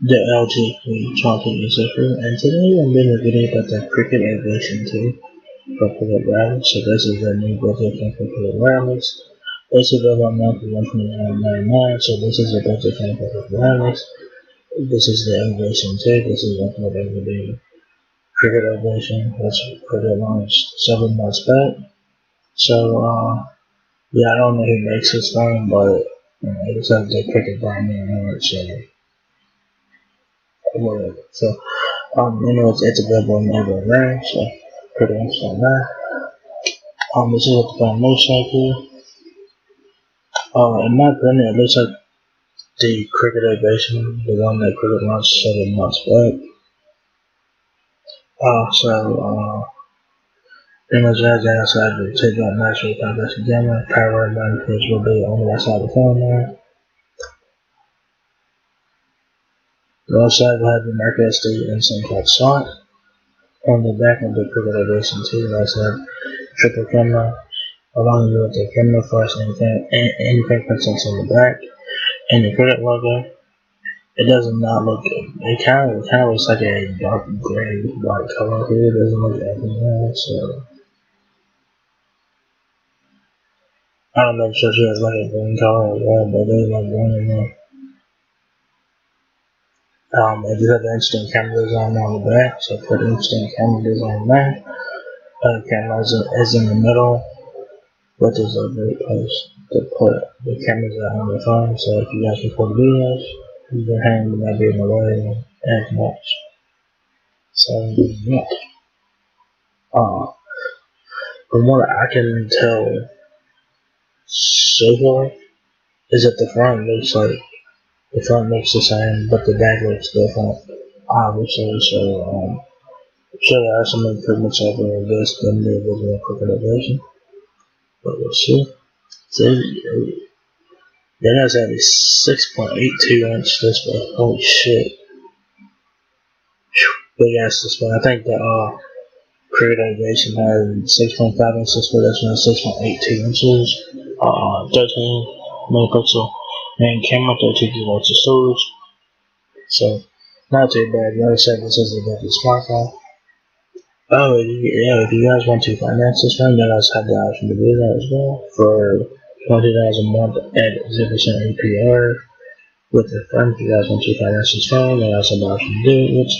The LG 20 is here, and today I'm doing a video about the Cricket Ovation 2 for Cricket Wireless. So this is the new budget for Cricket Wireless. This is available now for $129.99, so this is the budget for Cricket Wireless. This is the Ovation 2, this is what we're going to do. Cricket Ovation, which Cricket launched 7 months back. So, yeah, I don't know who makes this phone, but it looks like the Cricket brand name on it, so whatever. So, it's available in every range, so pretty much on that. This is what the phone looks like here. In my opinion, it looks like the Cricket Ovation, the one that Cricket launched 7 months back. Pretty much as outside to take out natural vibration gamma, power and manipulation will be on the right side of the phone there. The left side will have the micro SD and SIM card slot. On the back of the Cricket Ovation 2, that's a triple camera, along with the camera flash and fingerprint sensor on the back, and the Cricket logo. It does not look good. It kind of looks like a dark gray white color here. It doesn't look anything else. So I don't know if it has like a green color or what, but there's like green in there. It does have the instant camera design on the back, so put instant camera design there. Camera is in the middle, which is a great place to put the cameras on the phone. So if you guys record videos, your hand might be in the way as much. So yeah. From what I can tell so far, is that the front looks the same, but the back looks different, obviously. So I'm sure there are some improvements over this than the original Cricket Ovation, but we'll see. So that has a 6.82-inch display. Holy shit, big ass display. I think the Cricket Ovation has 6.5-inch display. This one has 6.82 inches, 13 megapixel main camera, 32 gigabytes of storage. So not too bad. Like I said, this is a better smartphone. Oh, yeah, if you guys want to finance this one, you guys have the option to do that as well for $20 a month at 0% APR. With the phone, if you guys want to finance this phone, you guys have the option to do it, which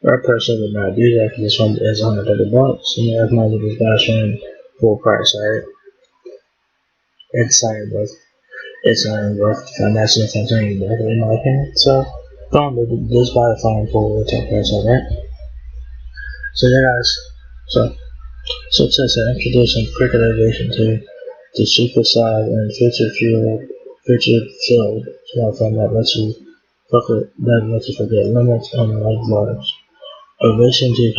I personally would not do that because this one is $130, and you guys might as well just buy this one full price, alright? It's not worth financing something in my opinion, so don't just buy the phone for the price, alright? So yeah guys, so it says introducing Cricket Ovation 2, the super size and feature-filled smartphone that lets you forget limits and life borders. Ovation 2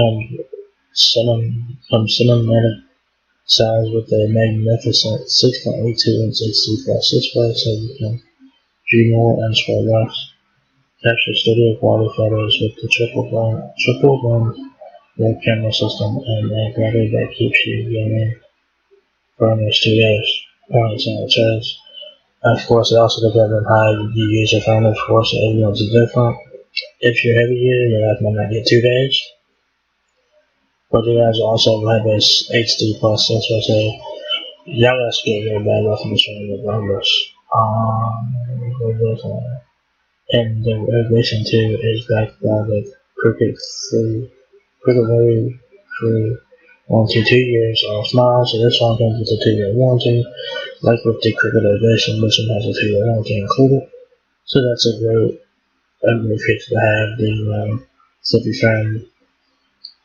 comes cinematic size with a magnificent 6.82-inch HD plus display, so you can view more and scroll less. Capture studio quality photos with the triple one web camera system and a battery that keeps you gaming for almost 2 days. It says. Of course, it also depends on how you use your phone. Of course, everyone's different. If you're heavy user, your life might not get 2 days. But you guys also have this HD plus sensor, so y'all guys get your bad off in the stream regardless. And the Ovation 2 is backed by the Cricket free warranty 2 years off smile, so this one comes with a 2-year warranty. Like with the Cricket Ovation, this one has a 2-year warranty included. So that's a great feature to have. So if your phone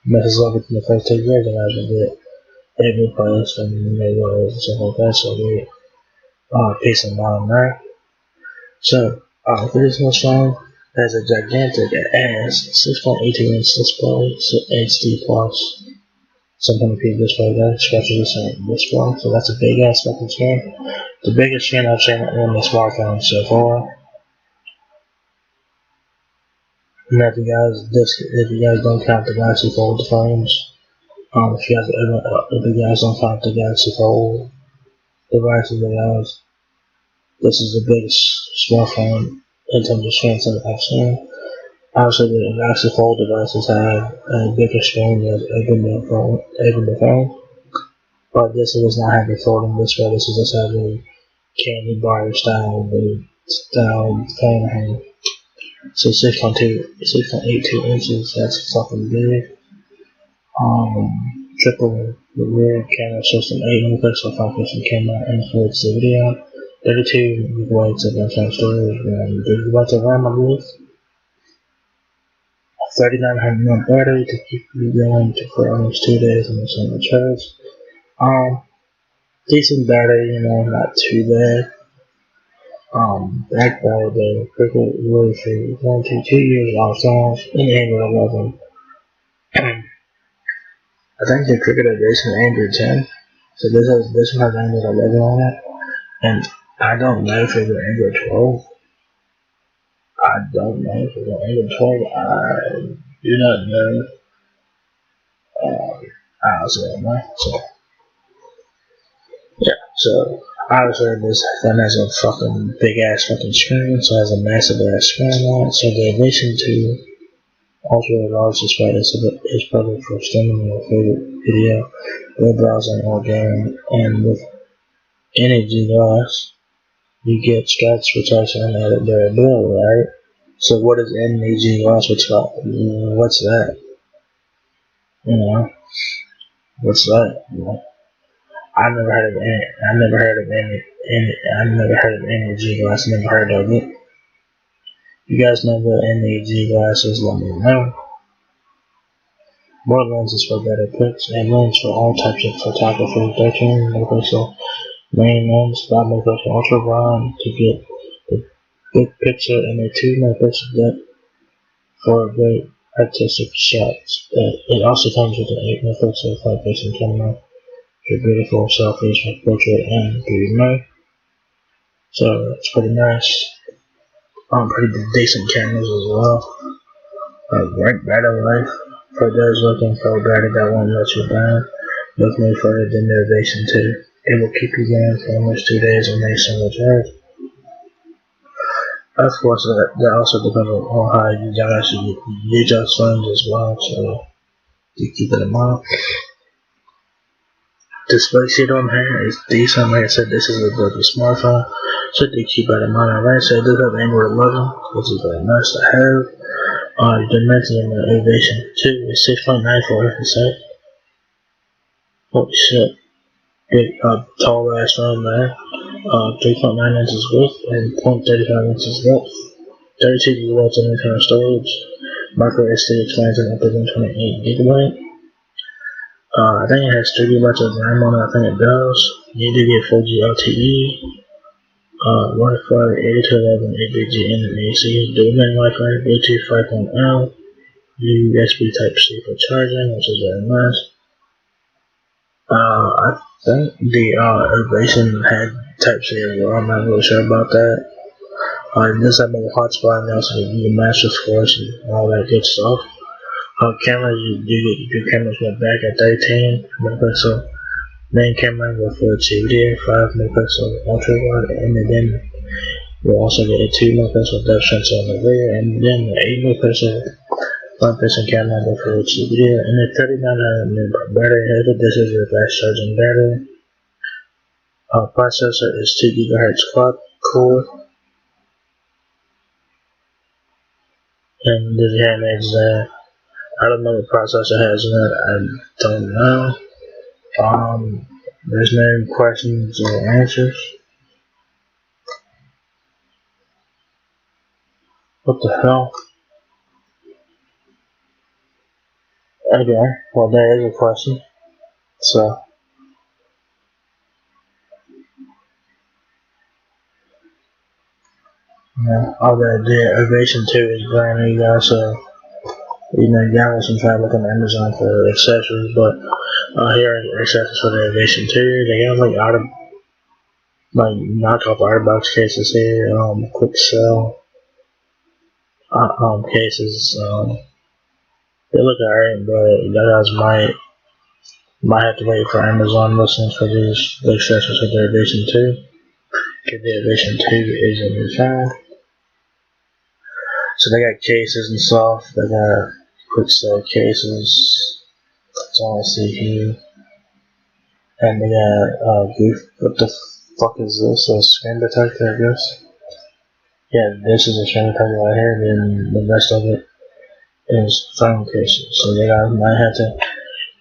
messes up within the first 2 years, then I will get it replaced and errors and stuff like that. So we peace of mind there. So for this next phone, has a gigantic ass 6.82-inch display, so HD plus 720p display there, scratches the display. So that's a big ass fucking screen. The biggest screen I've seen on the smartphone so far. And if you guys don't count the Galaxy Fold phones, if you guys don't count the Galaxy Fold devices of yours, this is the biggest smartphone in terms of screen size I've seen. Obviously, the Galaxy Fold devices have a bigger screen than even the phone. But this does not have a folding display. This is just a candy bar style phone hand. So 6.82 inches. That's fucking big. Triple the rear camera system, 8 megapixel 5-pixel camera, and 4K video. 32 gigabytes of internal storage, and gigabytes of RAM, I believe. 3900 mAh battery to keep you going for almost 2 days on the summer charge. Decent battery, not too bad. Backed by the Cricket Ovation warranty, 2 years off songs in Android 11. I think the Cricket Ovation is Android 10, so this one has Android 11 on it, and I don't know if it's Android 12. I don't know if it's Android 12. I do not know. I also don't know. So obviously this phone has a fucking big ass fucking screen, so it has a massive ass screen on it. So the Ovation 2 ultra large display is perfect for streaming your favorite video, web browsing, or gaming, and with any G-Glass, you get scratch protection and durability, right? So what is NEG glass? What's that? What's that? I never heard of any. I never heard of NEG glass. Never heard of it. You guys know what NEG glass is? Let me know. More lenses for better pics and lens for all types of photography. 13 megapixel main lens, 5 megapixel ultra wide to get the big picture, and a 2 megapixel depth for great artistic shots. It also comes with an 8 megapixel 5-pixel camera for beautiful selfies for portrait and beauty mode. So it's pretty nice. Pretty decent cameras as well. Great battery life for those looking for a battery that won't let you down. Look no further than the Ovation 2. It will keep you going for almost 2 days on a single charge. Of course, that also depends on how you guys use your phones as well, so you keep it in mind. The space sheet on here is decent. Like I said, this is the smartphone, so they keep that in mind. Alright, so it does have Android 11, which is very nice to have. The dimension in the Ovation 2 is 6.94%. Holy shit. Big, tall ass phone there. 3.9 inches width and 0.35 inches depth. 32 gigabytes of internal storage. Micro SD expansion up to 128 gigabyte. I think it has 3 gigabytes of RAM on it. I think it does. You do get 4G LTE. Wi-Fi 802.11 ABG and AC. Dual-band Wi-Fi, Bluetooth 5.0. USB Type-C for charging, which is very nice. I think the Ovation had Type-C as well. I'm not really sure about that. This have a hotspot and also the master force and all that good stuff. Cameras, you get your cameras went back at 13 megapixel main camera with 4K video, 5 megapixel ultra wide, and then you'll also get a 2 megapixel depth sensor on the rear, and then the 8 megapixel 1-pixel camera with 4K video, and the 3900 mAh battery header. This is your fast charging battery. Processor is 2 GHz quad core. And this image there, I don't know what processor has in it, I don't know. There's no questions or answers. What the hell? Okay, well there is a question. So, the Ovation 2 is brand new, guys, so y'all can try to look on Amazon for accessories, but here are accessories for the Ovation 2. They got knockoff art box cases here, quick sell cases. They look alright, but you guys might have to wait for Amazon listings for these accessories for the Ovation 2. Because the Ovation 2 is a new phone. So they got cases and stuff. They got quick sell cases. That's all I see here. And they got goof. What the fuck is this? A screen protector, I guess. Yeah, this is a screen protector right here. And then the rest of it is phone cases. So you guys might have to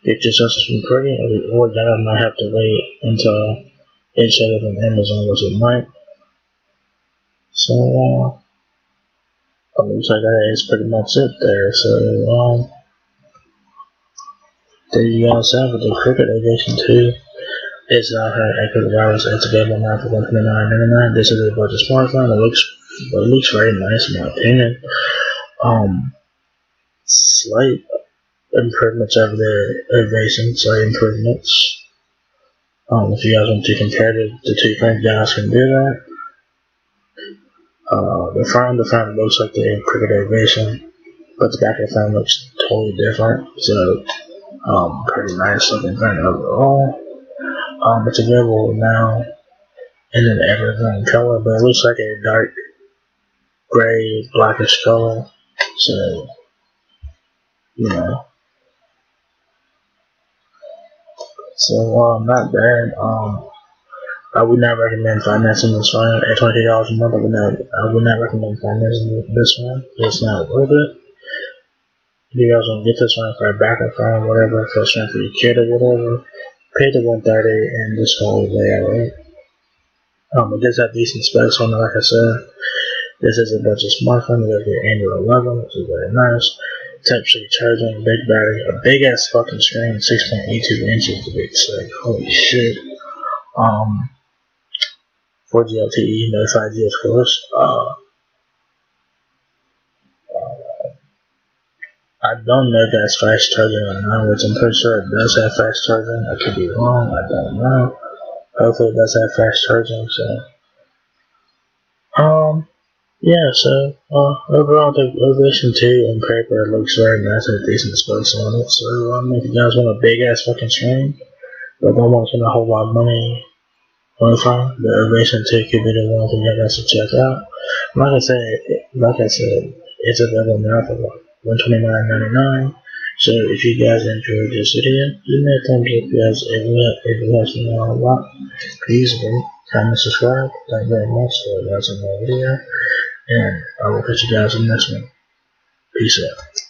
get yourself some Cricket, or you guys might have to wait until it shows up on Amazon, which it might. So it looks like that is pretty much it there. So there you guys have it. The Cricket Ovation 2 is out here at Cricket Wireless. It's available now for $129.99. This is a budget smartphone. It looks very nice in my opinion. Slight improvements over the Ovation. Slight improvements. If you guys want to compare the two phones, you guys can do that. The phone looks like the Cricket Ovation, but the back of the phone looks totally different. So, pretty nice looking phone overall. It's available now in an evergreen color, but it looks like a dark gray, blackish color. So, you know. So, not bad. I would not recommend financing this phone at $20 a month. I would not recommend financing this one. It's not worth it. If you guys want to get this one for a backup phone, whatever, for a phone for your kid or whatever, pay the $130 and this phone will lay out, right? It does have decent specs on it, like I said. This is a budget smartphone. It has the Android 11, which is very nice. Type-C charging, big battery, a big ass fucking screen, 6.82 inches to be exact. Holy shit. 4G LTE, no 5G of course. I don't know if that's fast charging or not, which I'm pretty sure it does have fast charging. I could be wrong, I don't know. Hopefully it does have fast charging, so. Yeah, so, overall the Ovation 2 on paper looks very nice and decent specs on it. So, if you guys want a big ass fucking screen, but don't want to spend a whole lot of money on the phone, the Ovation 2 could be the one for you guys to check out. Like I said, it's available now for $129.99. So if you guys enjoyed this video, give me a thumbs up, guys. If it helps me out a lot, please rate, comment, subscribe. Thank you very much for watching my video, and I will catch you guys in the next one. Peace out.